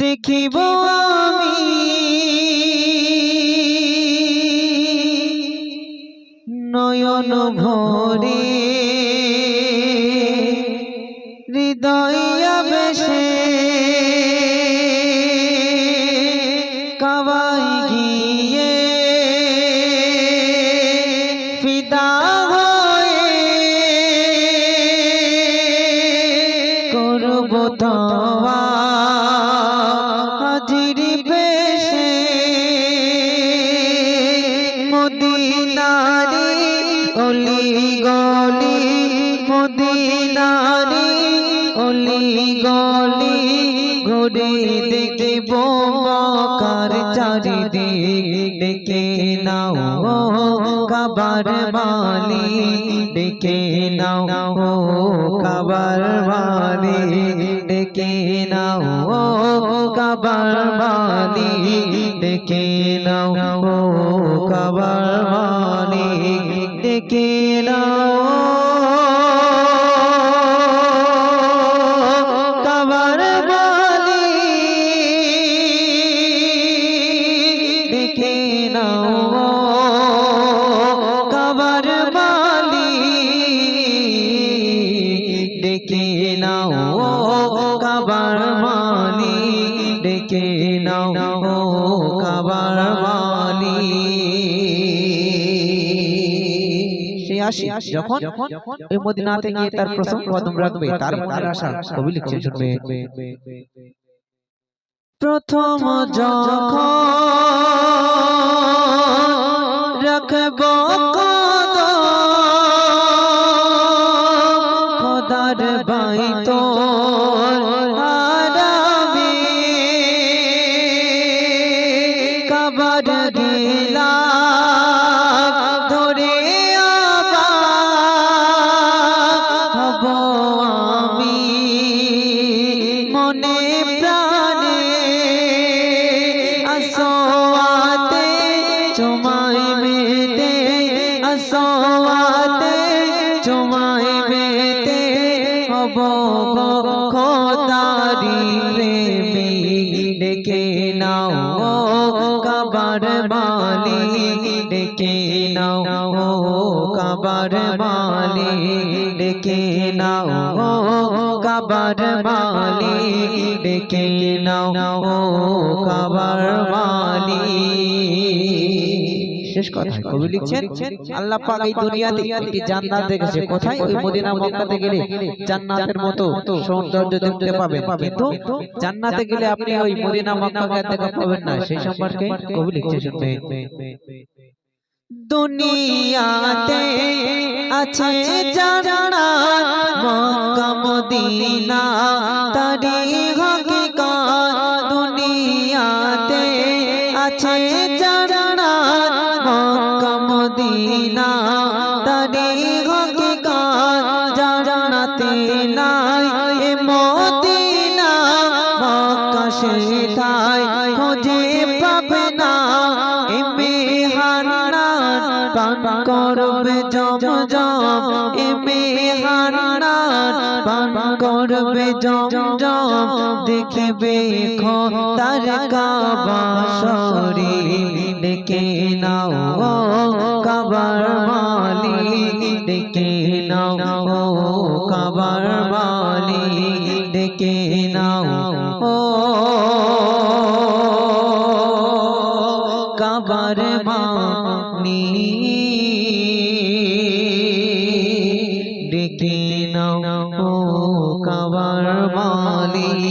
দেখিব আমি নয়ন ভরে হৃদয় বেশে কাবাই গিয়ে ফিদা হয়ে করব তওবা হাজির বেশে মদিনারি অলি গলি মদিনারি অলি গলি ঘুরে দেখিব মক্কার চারিদিক ডেকে নাও কাবার বালি ডেকে নাও কাবার বালি ডেকে নাও কাবার বালি ডেকে নাও কাবার বালি ডেকে নাও কাবার বালি ডেকে নাও কাবার বালি ডেকে নাও কাবার বালি ডেকে নাও কাবার বালি। সে আসি যখন ওই মদিনাতে গিয়ে তার প্রথম কদম রাখবে তার মনের আশা কবি লিখছে শুনবে। প্রথম যখন রাখব কদম খোদার বাইত আরামে কাবার গেলা ধরে হব আমি মনে প্রাণে আসোয়াতে চুমাই মেতে আসোয়াতে চুমাই মেতে হব খোদারি প্রেমী ডেকে নাও কাবার বালি ডেকে নাও কাবার বালি ডেকে নাও কাবার বালি ডেকে নাও কাবার বালি। শেষ কথা কবি লিখছেন আল্লাহ পাক এই দুনিয়াতে একটি জান্নাত দেখেছে কোথায় ওই মদিনা মক্কাতে গেলে জান্নাতের মতো সৌন্দর্য দেখতে পাবেন কিন্তু জান্নাতে গেলে আপনি ওই মদিনা মক্কাকে দেখা পাবেন না সেই সম্পর্কে কবি লিখছে শুনবেন। দুনিয়াতে আছে জান্নাত মক্কা মদিনা তারি হকিকত দুনিয়াতে আছে জান্নাত মক্কা মদিনা তারি হকিকত জান্নাতে নাই এ মদিনা মক্কা সেথায় খোঁজে পাবে না এ মেহান্নাত পান করবে জমজম এ মেহান্নাত পান করবে জমজম দেখবে খোদার কাবা শরীফ ডেকে নাও কাবার বালি ডেকে নাও কাবার বালি ডেকে নাও কাবার বালি ডেকে নাও কাবার বালি।